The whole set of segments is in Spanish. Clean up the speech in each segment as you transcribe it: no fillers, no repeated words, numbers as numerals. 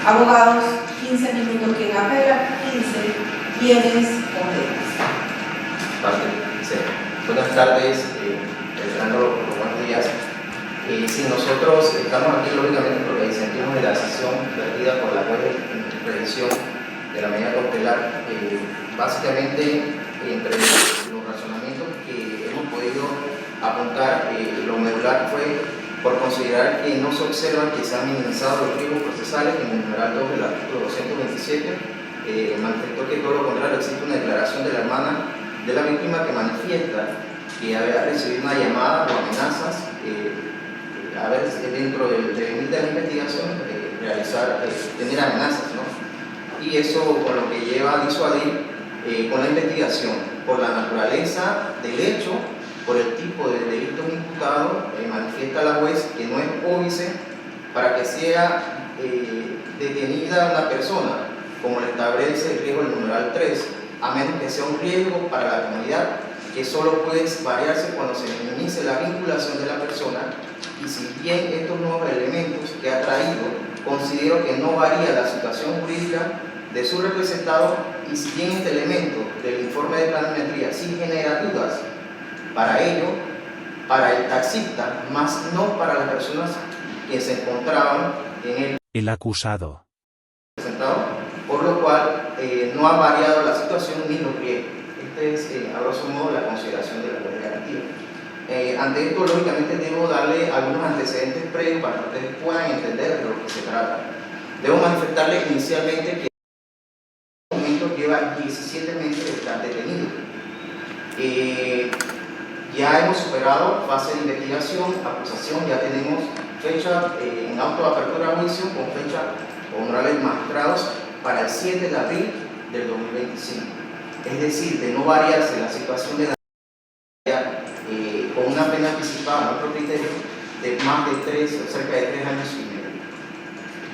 Abogados, 15 minutos quien apela, 15 quienes condenan. Sí. Buenas tardes, Fernando, buenos días. Sí, nosotros estamos aquí lógicamente porque sentimos de la decisión perdida por la juez en revisión de la medida cautelar. Básicamente, entre los razonamientos que hemos podido apuntar, lo medular fue por considerar que no se observa que se han minimizado los riesgos procesales. En el numeral 2 del artículo 227 manifestó que todo lo contrario, existe una declaración de la hermana de la víctima que manifiesta que había recibido una llamada o amenazas a ver, dentro del límite de la investigación, tener amenazas, ¿no? Y eso con lo que lleva a disuadir con la investigación, por la naturaleza del hecho, por el tipo de delito imputado, manifiesta la juez que no es óbice para que sea detenida una persona, como le establece el riesgo del numeral 3, a menos que sea un riesgo para la comunidad, que solo puede variarse cuando se minimice la vinculación de la persona. Y si bien estos nuevos elementos que ha traído, considero que no varía la situación jurídica de su representado, y si bien este elemento del informe de planimetría sí genera dudas para ello, para el taxista, más no para las personas que se encontraban en el acusado. Por lo cual no ha variado la situación ni los riesgos. Este es, a grosso modo, la consideración de la juez de garantía. Ante esto, lógicamente, debo darle algunos antecedentes previos para que ustedes puedan entender de lo que se trata. Debo manifestarles inicialmente que en este momento lleva 17 meses de estar detenido. Ya hemos superado fase de investigación, acusación, ya tenemos fecha en auto de apertura a juicio con fecha honorables magistrados para el 7 de abril del 2025. Es decir, de no variarse la situación de la con una pena anticipada a nuestro criterio de más de cerca de 3 años y medio.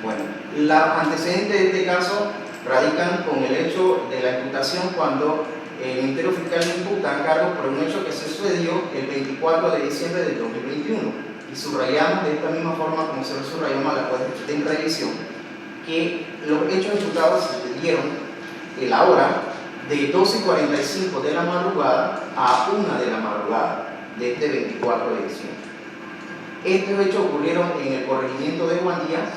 Bueno, los antecedentes de este caso radican con el hecho de la imputación cuando el Ministerio Fiscal imputa cargos por un hecho que sucedió el 24 de diciembre del 2021 y subrayamos de esta misma forma como se lo subrayamos a la juez en revisión que los hechos imputados sucedieron en la hora de 12:45 de la madrugada a 1 de la madrugada de este 24 de diciembre. Estos hechos ocurrieron en el corregimiento de Juan Díaz.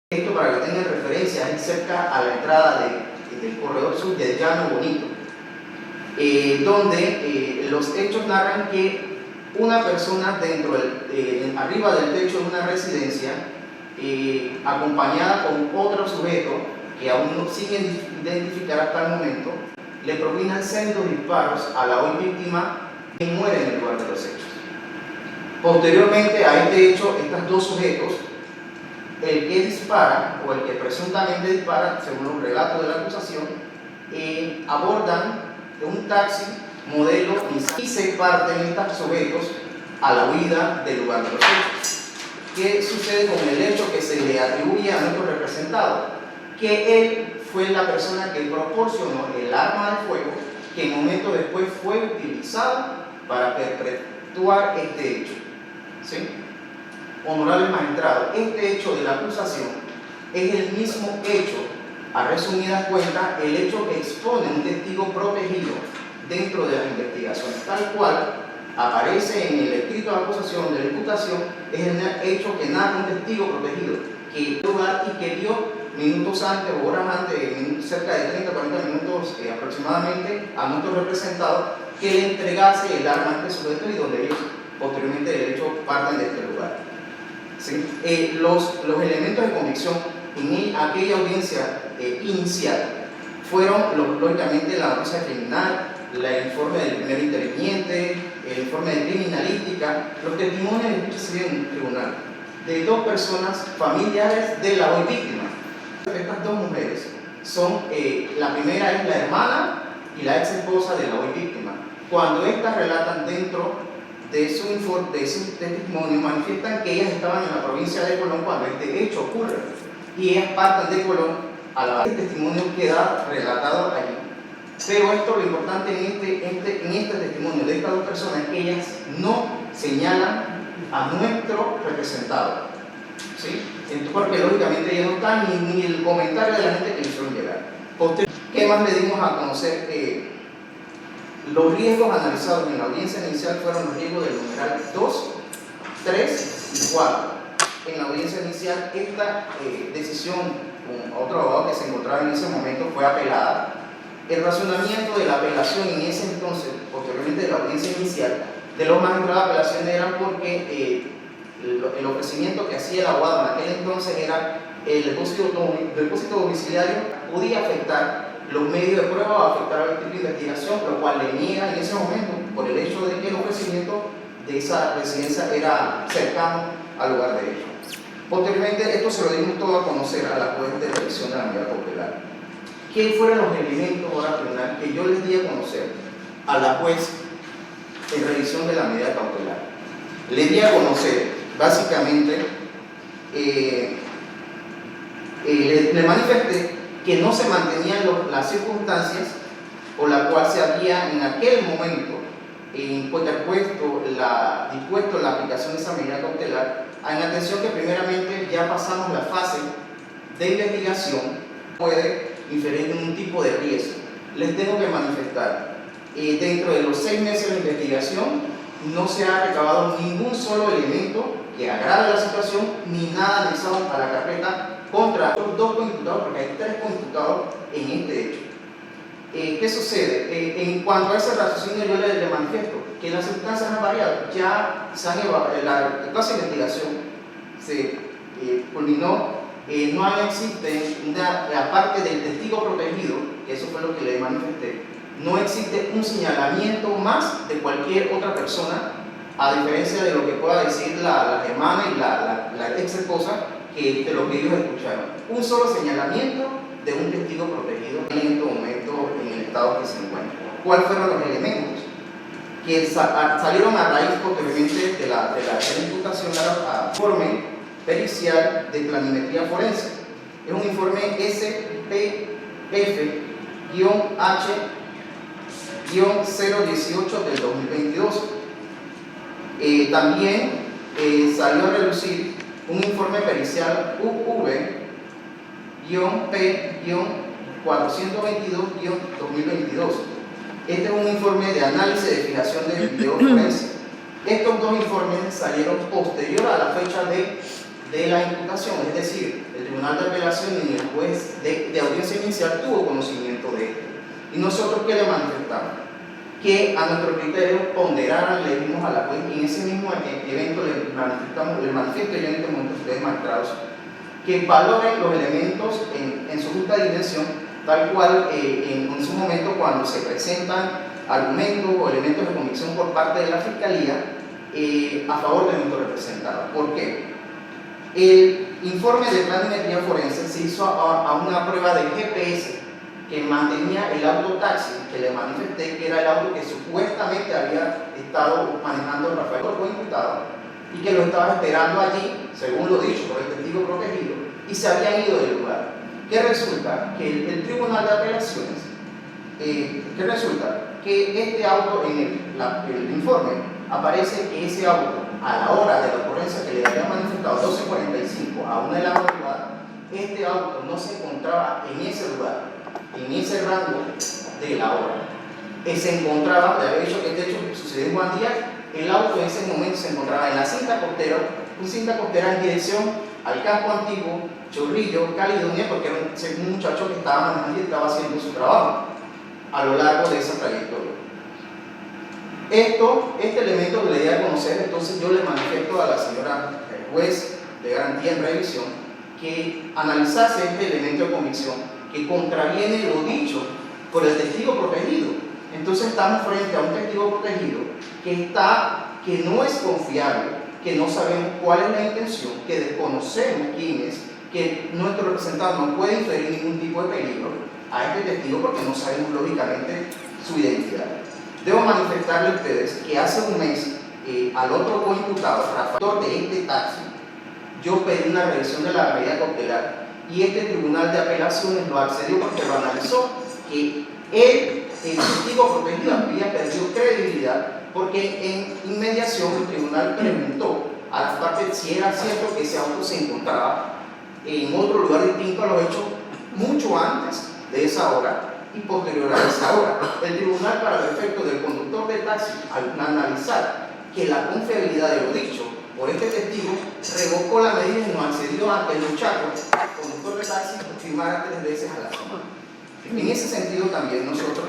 Esto, para que tengan referencia, es cerca a la entrada del corredor sur del Llano Bonito, donde los hechos narran que una persona arriba del techo de una residencia, acompañada con otro sujeto que aún no siguen identificar hasta el momento, le propinan sendos disparos a la hoy víctima y muere en el lugar de los hechos. Posteriormente a este hecho, estos dos sujetos, el que dispara o el que presuntamente dispara, según los relatos de la acusación, abordan un taxi modelo y se parten estos sujetos a la huida del lugar de los hechos. ¿Qué sucede con el hecho que se le atribuye a nuestro representado? Que él fue la persona que proporcionó el arma de fuego que en momento después fue utilizada para perpetuar este hecho. ¿Sí? Honorable magistrado, este hecho de la acusación es el mismo hecho, a resumidas cuentas, el hecho que expone un testigo protegido dentro de las investigaciones, tal cual aparece en el escrito de acusación de la imputación, es el hecho que narra un testigo protegido que dio lugar y que dio minutos antes o horas antes, cerca de 30-40 minutos aproximadamente, a nuestro representado que le entregase el arma a este sujeto y donde ellos posteriormente del hecho parten de este lugar. ¿Sí? Los elementos de convicción en aquella audiencia inicial fueron lógicamente la noticia criminal, el informe del primer interviniente, el informe de criminalística, los testimonios en el tribunal de dos personas familiares de la hoy víctima. Estas dos mujeres son, la primera es la hermana y la ex esposa de la hoy víctima. Cuando estas relatan dentro de su testimonio, manifiestan que ellas estaban en la provincia de Colón cuando este hecho ocurre y ellas parten de Colón a la el testimonio queda relatado allí. Pero esto, lo importante en este testimonio de estas dos personas es que ellas no señalan a nuestro representado. ¿sí? Entonces, porque lógicamente ya no está ni el comentario de la gente que le hicieron llegar. ¿Qué más le dimos a conocer? Los riesgos analizados en la audiencia inicial fueron los riesgos del numeral 2, 3 y 4. En la audiencia inicial, esta decisión con otro abogado que se encontraba en ese momento fue apelada. El razonamiento de la apelación en ese entonces, posteriormente de la audiencia inicial, de los magistrados de apelación era porque el ofrecimiento que hacía el abogado en aquel entonces era el depósito domiciliario podía afectar los medios de prueba o afectar al tipo de investigación, lo cual le niega en ese momento por el hecho de que el ofrecimiento de esa residencia era cercano al lugar de hecho. Posteriormente, esto se lo dimos todo a conocer a la juez de revisión de la medida cautelar. ¿Qué fueron los elementos ahora penal que yo les di a conocer a la juez en revisión de la medida cautelar? Le di a conocer, básicamente, le manifesté que no se mantenían las circunstancias por las cuales se había en aquel momento dispuesto la aplicación de esa medida cautelar, en atención que primeramente ya pasamos la fase de investigación, puede inferir un tipo de riesgo. Les tengo que manifestar, dentro de los 6 meses de investigación no se ha recabado ningún solo elemento que agrave la situación, ni nada anexado a la carpeta contra los 2 coimputados, porque hay 3 coimputados en este hecho. ¿Qué sucede? En cuanto a ese raciocinio yo le manifiesto que las circunstancias han variado, ya se han toda esa investigación se culminó, no existe aparte del testigo protegido, que eso fue lo que le manifesté, no existe un señalamiento más de cualquier otra persona, a diferencia de lo que pueda decir la hermana y la ex esposa, de lo que ellos escucharon. Un solo señalamiento de un testigo protegido en este momento en el estado que se encuentra. ¿Cuáles fueron los elementos? Que salieron a raíz posteriormente de la imputación al informe pericial de planimetría forense. Es un informe SPF-H-018 del 2022. También salió a relucir un informe pericial UV-P-422-2022. Este es un informe de análisis de fijación de video forense. Estos 2 informes salieron posterior a la fecha de la imputación, es decir, el Tribunal de Apelación y el juez de audiencia inicial tuvo conocimiento de esto. ¿Y nosotros qué le manifestamos? Que a nuestro criterio ponderaran, le dimos a la juez, y en ese mismo evento le manifiesto yo en este momento a ustedes magistrados, que valoren los elementos en su justa dimensión, tal cual en su momento cuando se presentan argumentos o elementos de convicción por parte de la Fiscalía a favor de nuestro representado. ¿Por qué? El informe de planimetría forense se hizo a una prueba de GPS que mantenía el auto taxi, que le manifesté que era el auto que supuestamente había estado manejando Rafael Corpo imputado y que lo estaba esperando allí, según lo dicho por el testigo protegido, y se habían ido del lugar. ¿Qué resulta? Que el Tribunal de Apelaciones, ¿qué resulta? Que este auto en el informe aparece que ese auto, a la hora de la ocurrencia que le habían manifestado 12:45 a 1 de la madrugada, este auto no se encontraba en ese lugar, en ese rango de la hora. Se encontraba, le había dicho que este hecho sucedió en Juan Díaz, el auto en ese momento se encontraba en la cinta costera en dirección al campo antiguo, Chorrillo, Caledonia, porque era un muchacho que estaba manejando y estaba haciendo su trabajo a lo largo de esa trayectoria. Este elemento que le di a conocer, entonces yo le manifiesto a la señora juez de garantía en revisión que analizase este elemento de convicción que contraviene lo dicho por el testigo protegido. Entonces estamos frente a un testigo protegido que no es confiable, que no sabemos cuál es la intención, que desconocemos quién es, que nuestro representante no puede inferir ningún tipo de peligro a este testigo porque no sabemos lógicamente su identidad. Debo manifestarle a ustedes que hace un mes al otro coimputado, Rafael, de este taxi, yo pedí una revisión de la medida cautelar y este Tribunal de Apelaciones lo accedió porque lo analizó, que el testigo protegido había perdido credibilidad porque en inmediación el tribunal preguntó a aparte si era cierto que ese auto se encontraba en otro lugar distinto a los hechos mucho antes de esa hora y posterior a esa hora. El tribunal, para el efecto del conductor de taxi, al analizar que la confiabilidad de lo dicho por este testigo, revocó la medida y no accedió a que el muchacho, el conductor de taxi, firmara 3 veces a la semana. En ese sentido también nosotros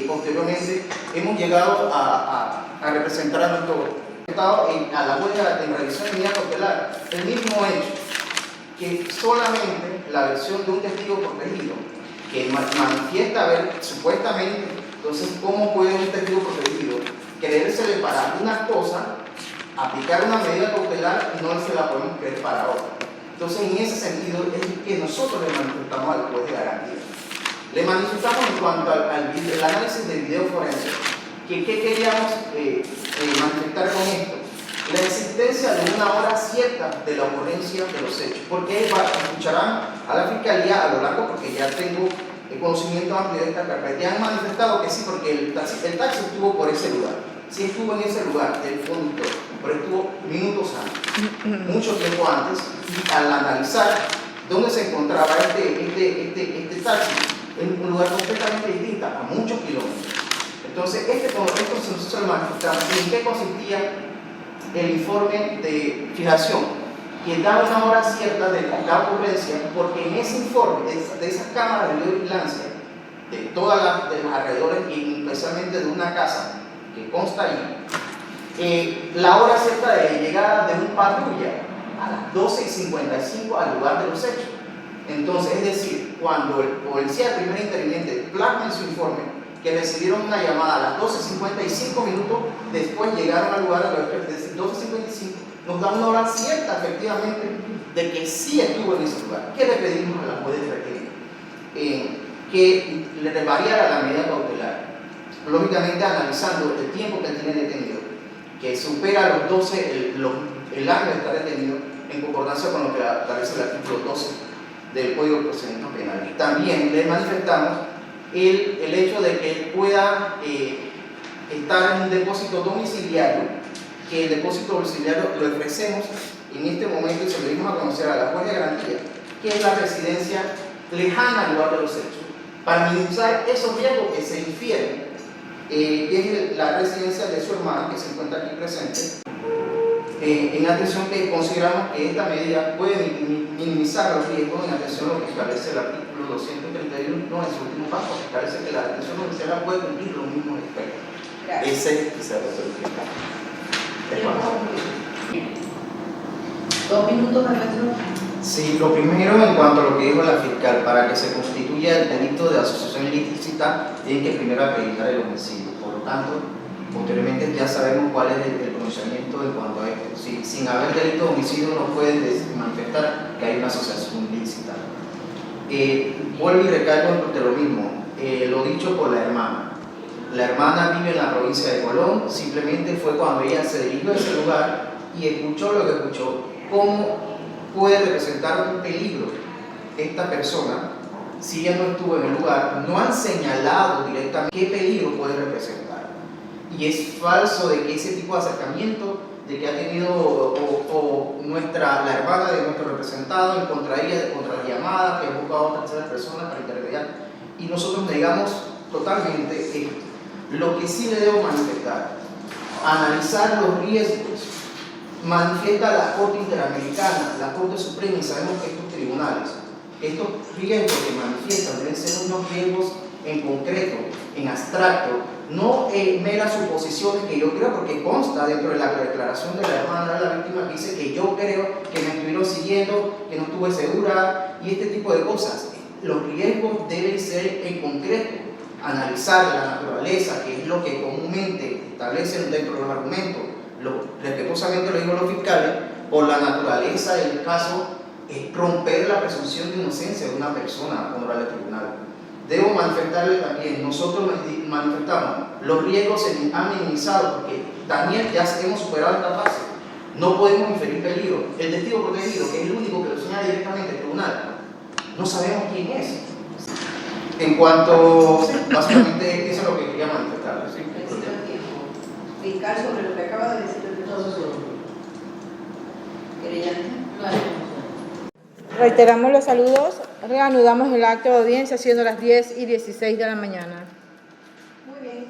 posteriormente hemos llegado a representar a nuestro Estado a la huelga de revisión de medida cautelar el mismo hecho, que solamente la versión de un testigo protegido que manifiesta haber supuestamente, entonces ¿cómo puede un testigo protegido creérsele para una cosa, aplicar una medida cautelar y no se la podemos creer para otra? Entonces en ese sentido es que nosotros le manifestamos al juez de garantía. Le manifestamos en cuanto al análisis del video forense, que ¿qué queríamos manifestar con esto? La existencia de una hora cierta de la ocurrencia de los hechos. Porque escucharán a la Fiscalía a lo largo, porque ya tengo el conocimiento amplio de esta carpeta, ya han manifestado que sí, porque el taxi estuvo por ese lugar. Sí estuvo en ese lugar, el conductor, pero estuvo minutos antes, mucho tiempo antes, y al analizar dónde se encontraba este taxi, en un lugar completamente distinto, a muchos kilómetros. Entonces, esto se lo manifestamos. ¿En qué consistía el informe de fijación? Que da una hora cierta de la ocurrencia, porque en ese informe, de esas cámaras de vigilancia, de todas las de los alrededores, y especialmente de una casa que consta ahí, la hora cierta de llegada de un patrulla a las 12:55 al lugar de los hechos. Entonces, es decir, cuando el policía primer interviniente plasma en su informe que recibieron una llamada a las 12:55 minutos, después llegaron al lugar a las 12:55, nos da una hora cierta efectivamente de que sí estuvo en ese lugar. ¿Qué le pedimos a la juez de requerir? Que le variara la medida cautelar, lógicamente analizando el tiempo que tiene detenido, que supera los 12, el año de estar detenido, en concordancia con lo que establece el artículo 12 del Código de Procedimientos Penales. También le manifestamos el hecho de que él pueda estar en un depósito domiciliario, que el depósito domiciliario lo ofrecemos en este momento y se lo dimos a conocer a la juez de garantía, que es la residencia lejana al lugar de los hechos, para minimizar esos riesgos que se infieren, que es la residencia de su hermana, que se encuentra aquí presente, en atención que consideramos que esta medida puede minimizar los riesgos en atención a lo que establece el artículo 231 en su último paso, que establece que la detención domiciliaria puede cumplir los mismos efectos. Ese se resuelve. 2 minutos, maestro. Sí, lo primero en cuanto a lo que dijo la fiscal, para que se constituya el delito de asociación ilícita, tiene que primero acreditar el homicidio. Por lo tanto, posteriormente ya sabemos cuál es el pronunciamiento en cuanto a esto. Si, sin haber delito de homicidio no pueden manifestar que hay una asociación ilícita. Vuelvo y recalco entre lo mismo, lo dicho por la hermana. La hermana vive en la provincia de Colón, simplemente fue cuando ella se dirigió a ese lugar y escuchó lo que escuchó. ¿Cómo puede representar un peligro esta persona si ella no estuvo en el lugar? No han señalado directamente qué peligro puede representar. Y es falso de que ese tipo de acercamiento de que ha tenido la hermana de nuestro representado en contra ella, contra las llamadas, que ha buscado a otras terceras personas para intermediar. Y nosotros negamos totalmente esto. Lo que sí le debo manifestar, analizar los riesgos, manifiesta la Corte Interamericana, la Corte Suprema, y sabemos que estos tribunales, estos riesgos que manifiestan deben ser unos riesgos en concreto, en abstracto, no meras suposiciones que yo creo, porque consta dentro de la declaración de la hermana de la víctima que dice que yo creo que me estuvieron siguiendo, que no estuve segura y este tipo de cosas. Los riesgos deben ser en concreto, analizar la naturaleza, que es lo que comúnmente establecen dentro de los argumentos. Respetuosamente lo digo a los fiscales, por la naturaleza del caso, es romper la presunción de inocencia de una persona honorable al tribunal. Debo manifestarle también, nosotros manifestamos, los riesgos se han minimizado porque también ya hemos superado esta fase. No podemos inferir peligro. El testigo protegido, que es el único que lo señala directamente el tribunal, no sabemos quién es. En cuanto, básicamente, eso es lo que quería manifestarle. ¿Sí? Fiscal, sobre lo que acaba de decir el profesor. Reiteramos los saludos, reanudamos el acto de audiencia siendo las 10:16 de la mañana. Muy bien.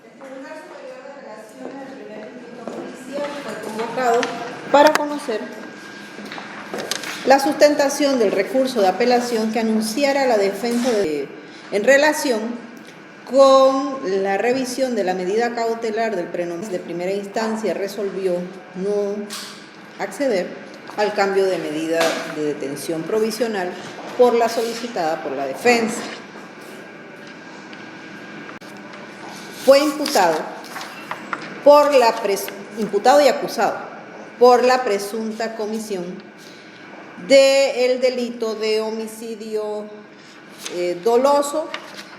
El Tribunal Superior de Relaciones del Primer Distrito Judicial fue convocado para conocer la sustentación del recurso de apelación que anunciara la defensa en relación con la revisión de la medida cautelar del prenombre de primera instancia. Resolvió no acceder al cambio de medida de detención provisional por la solicitada por la defensa. Fue imputado y acusado por la presunta comisión del delito de homicidio doloso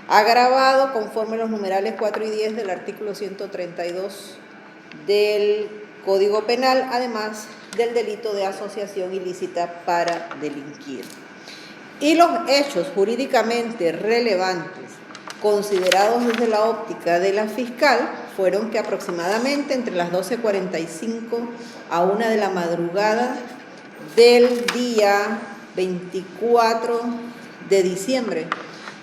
agravado conforme los numerales 4 y 10 del artículo 132 del Código Penal, además del delito de asociación ilícita para delinquir. Y los hechos jurídicamente relevantes considerados desde la óptica de la fiscal fueron que aproximadamente entre las 12:45 a 1 de la madrugada del día 24 de diciembre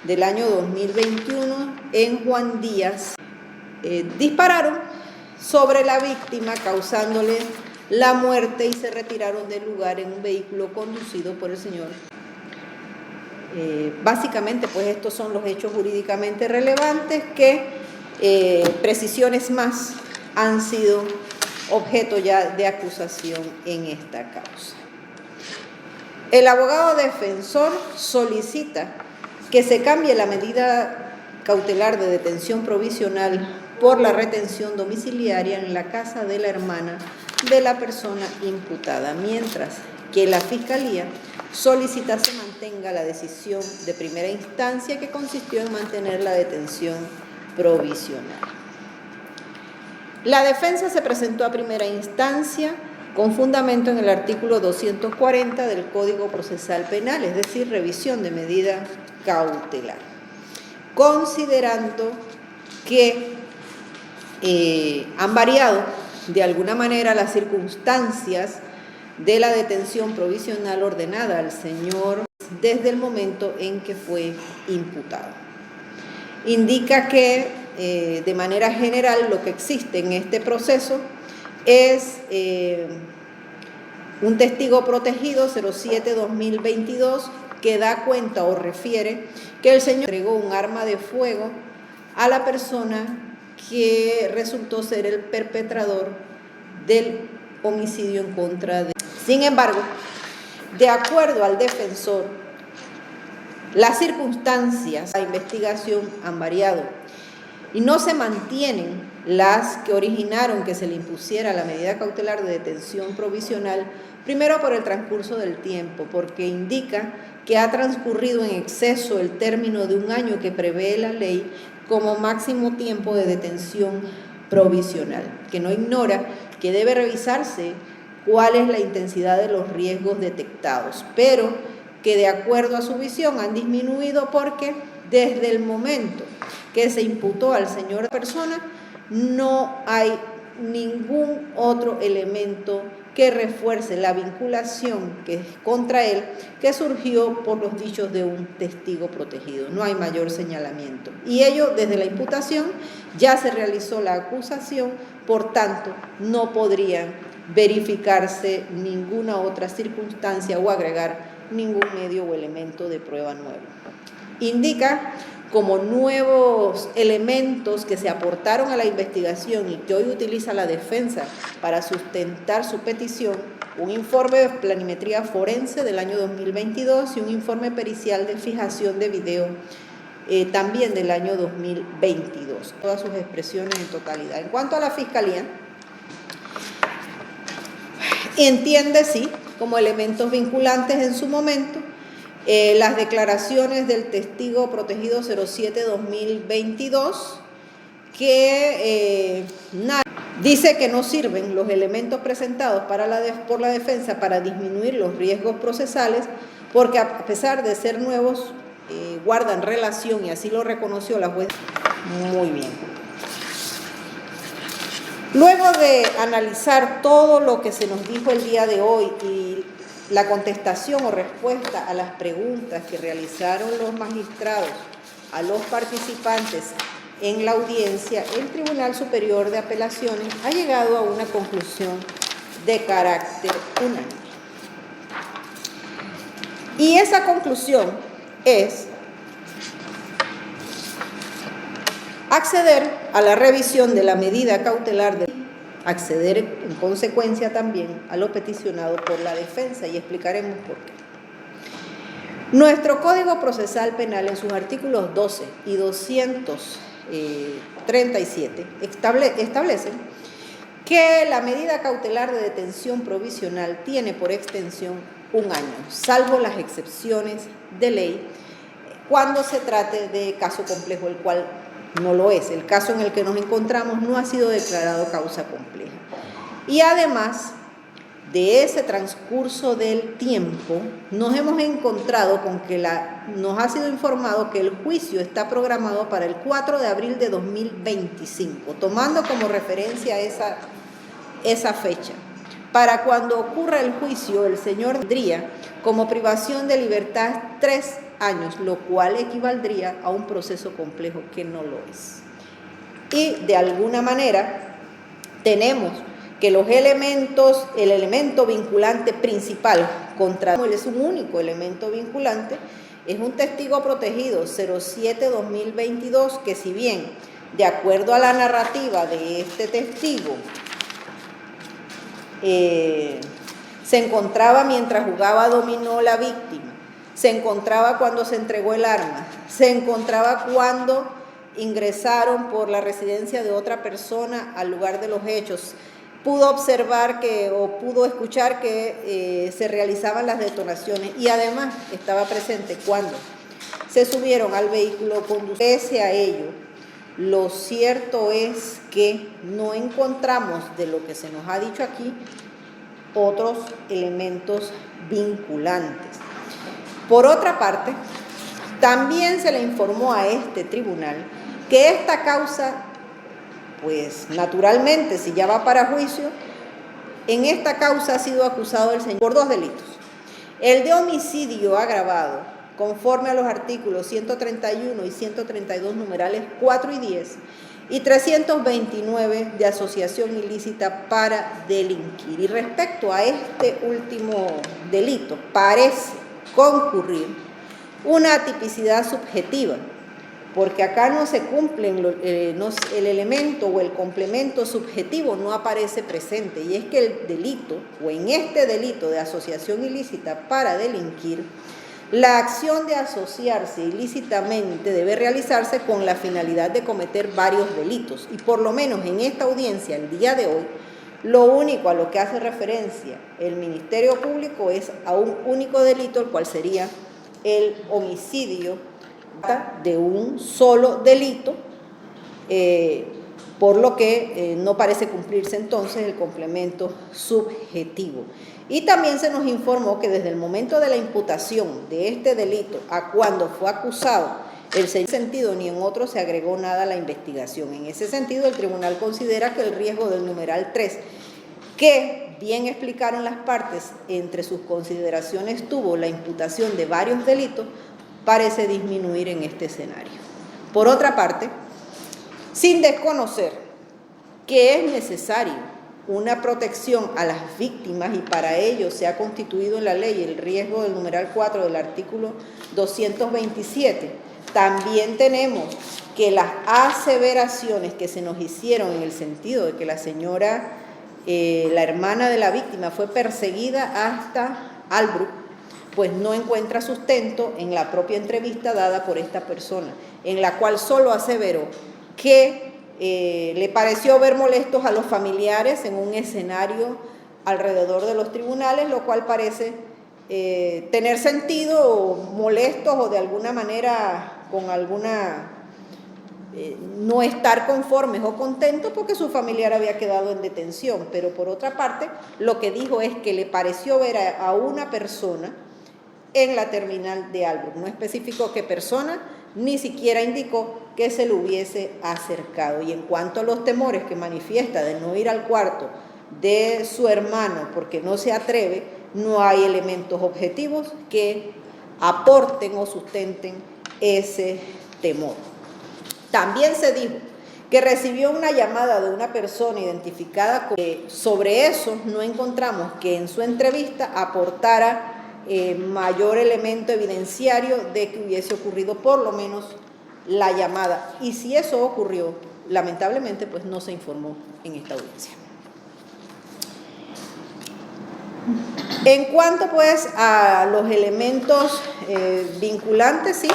del año 2021 en Juan Díaz dispararon sobre la víctima causándole la muerte y se retiraron del lugar en un vehículo conducido por el señor. Básicamente, pues estos son los hechos jurídicamente relevantes que precisiones más han sido objeto ya de acusación en esta causa. El abogado defensor solicita que se cambie la medida cautelar de detención provisional por la retención domiciliaria en la casa de la hermana de la persona imputada, mientras que la Fiscalía solicita se mantenga la decisión de primera instancia que consistió en mantener la detención provisional. La defensa se presentó a primera instancia con fundamento en el artículo 240 del Código Procesal Penal, es decir, revisión de medida cautelar, considerando que han variado de alguna manera las circunstancias de la detención provisional ordenada al señor desde el momento en que fue imputado. Indica que de manera general lo que existe en este proceso es un testigo protegido 07-2022 que da cuenta o refiere que el señor entregó un arma de fuego a la persona que resultó ser el perpetrador del homicidio en contra de... Sin embargo, de acuerdo al defensor, las circunstancias de la investigación han variado y no se mantienen las que originaron que se le impusiera la medida cautelar de detención provisional, primero por el transcurso del tiempo, porque indica que ha transcurrido en exceso el término de 1 año que prevé la ley como máximo tiempo de detención provisional, que no ignora que debe revisarse cuál es la intensidad de los riesgos detectados, pero que de acuerdo a su visión han disminuido porque desde el momento que se imputó al señor persona no hay ningún otro elemento que refuerce la vinculación que es contra él, que surgió por los dichos de un testigo protegido. No hay mayor señalamiento. Y ello, desde la imputación, ya se realizó la acusación, por tanto, no podría verificarse ninguna otra circunstancia o agregar ningún medio o elemento de prueba nuevo. Indica como nuevos elementos que se aportaron a la investigación y que hoy utiliza la defensa para sustentar su petición, un informe de planimetría forense del año 2022 y un informe pericial de fijación de video también del año 2022, todas sus expresiones en totalidad. En cuanto a la Fiscalía, entiende, sí, como elementos vinculantes en su momento, las declaraciones del testigo protegido 07-2022 que dice que no sirven los elementos presentados por la defensa para disminuir los riesgos procesales porque a pesar de ser nuevos guardan relación y así lo reconoció la jueza. Muy bien. Luego de analizar todo lo que se nos dijo el día de hoy y la contestación o respuesta a las preguntas que realizaron los magistrados a los participantes en la audiencia, el Tribunal Superior de Apelaciones ha llegado a una conclusión de carácter unánime. Y esa conclusión es acceder a la revisión de la medida cautelar, acceder en consecuencia también a lo peticionado por la defensa, y explicaremos por qué. Nuestro Código Procesal Penal, en sus artículos 12 y 237, establecen que la medida cautelar de detención provisional tiene por extensión 1 año, salvo las excepciones de ley, cuando se trate de caso complejo, el cual no lo es. El caso en el que nos encontramos no ha sido declarado causa compleja. Y además de ese transcurso del tiempo, nos hemos encontrado con que nos ha sido informado que el juicio está programado para el 4 de abril de 2025, tomando como referencia esa fecha. Para cuando ocurra el juicio, el señor tendría como privación de libertad 3 años, lo cual equivaldría a un proceso complejo que no lo es. Y de alguna manera tenemos que el elemento vinculante principal contra él es un único elemento vinculante, es un testigo protegido 07-2022, que si bien de acuerdo a la narrativa de este testigo se encontraba mientras jugaba dominó la víctima, se encontraba cuando se entregó el arma, se encontraba cuando ingresaron por la residencia de otra persona al lugar de los hechos, pudo observar pudo escuchar que se realizaban las detonaciones, y además estaba presente cuando se subieron al vehículo conducido. Pese a ello, lo cierto es que no encontramos, de lo que se nos ha dicho aquí, otros elementos vinculantes. Por otra parte, también se le informó a este tribunal que esta causa, pues naturalmente, si ya va para juicio, en esta causa ha sido acusado el señor por 2 delitos. El de homicidio agravado, conforme a los artículos 131 y 132, numerales 4 y 10, y 329 de asociación ilícita para delinquir. Y respecto a este último delito, parece concurrir una atipicidad subjetiva, porque acá no se cumplen el elemento o el complemento subjetivo no aparece presente, y es que el delito, o en este delito de asociación ilícita para delinquir, la acción de asociarse ilícitamente debe realizarse con la finalidad de cometer varios delitos, y por lo menos en esta audiencia, el día de hoy, lo único a lo que hace referencia el Ministerio Público es a un único delito, el cual sería el homicidio, de un solo delito, por lo que no parece cumplirse entonces el complemento subjetivo. Y también se nos informó que desde el momento de la imputación de este delito a cuando fue acusado, en ese sentido ni en otro se agregó nada a la investigación. En ese sentido, el tribunal considera que el riesgo del numeral 3, que bien explicaron las partes, entre sus consideraciones tuvo la imputación de varios delitos, parece disminuir en este escenario. Por otra parte, sin desconocer que es necesario una protección a las víctimas, y para ello se ha constituido en la ley el riesgo del numeral 4 del artículo 227, también tenemos que las aseveraciones que se nos hicieron en el sentido de que la señora, la hermana de la víctima, fue perseguida hasta Albrook, pues no encuentra sustento en la propia entrevista dada por esta persona, en la cual solo aseveró que le pareció ver molestos a los familiares en un escenario alrededor de los tribunales, lo cual parece tener sentido, o molestos, o de alguna manera con alguna no estar conformes o contentos porque su familiar había quedado en detención. Pero por otra parte, lo que dijo es que le pareció ver a una persona en la terminal de Albrook. No especificó qué persona, ni siquiera indicó que se le hubiese acercado. Y en cuanto a los temores que manifiesta de no ir al cuarto de su hermano porque no se atreve, no hay elementos objetivos que aporten o sustenten ese temor. También se dijo que recibió una llamada de una persona identificada como... Sobre eso no encontramos que en su entrevista aportara mayor elemento evidenciario de que hubiese ocurrido por lo menos la llamada. Y si eso ocurrió, lamentablemente pues no se informó en esta audiencia. En cuanto pues a los elementos vinculantes, sí,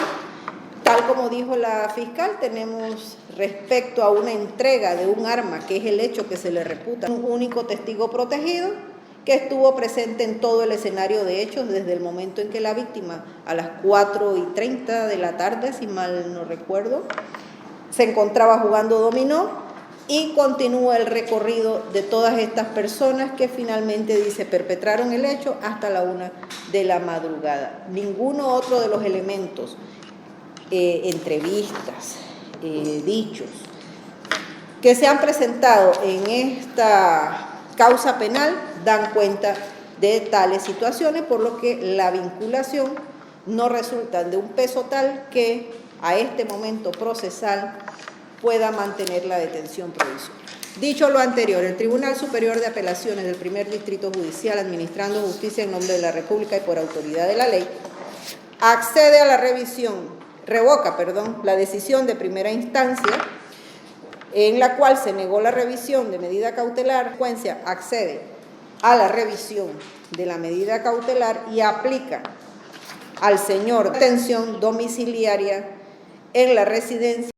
tal como dijo la fiscal, tenemos respecto a una entrega de un arma, que es el hecho que se le reputa, un único testigo protegido que estuvo presente en todo el escenario de hechos desde el momento en que la víctima, a las 4:30 de la tarde, si mal no recuerdo, se encontraba jugando dominó, y continúa el recorrido de todas estas personas que finalmente, dice, perpetraron el hecho hasta la 1 de la madrugada. Ninguno otro de los elementos, entrevistas, dichos, que se han presentado en esta causa penal dan cuenta de tales situaciones, por lo que la vinculación no resulta de un peso tal que a este momento procesal pueda mantener la detención provisional. Dicho lo anterior, el Tribunal Superior de Apelaciones del Primer Distrito Judicial, administrando justicia en nombre de la República y por autoridad de la ley, accede a la revoca la decisión de primera instancia en la cual se negó la revisión de medida cautelar. En consecuencia, accede a la revisión de la medida cautelar y aplica al señor detención domiciliaria en la residencia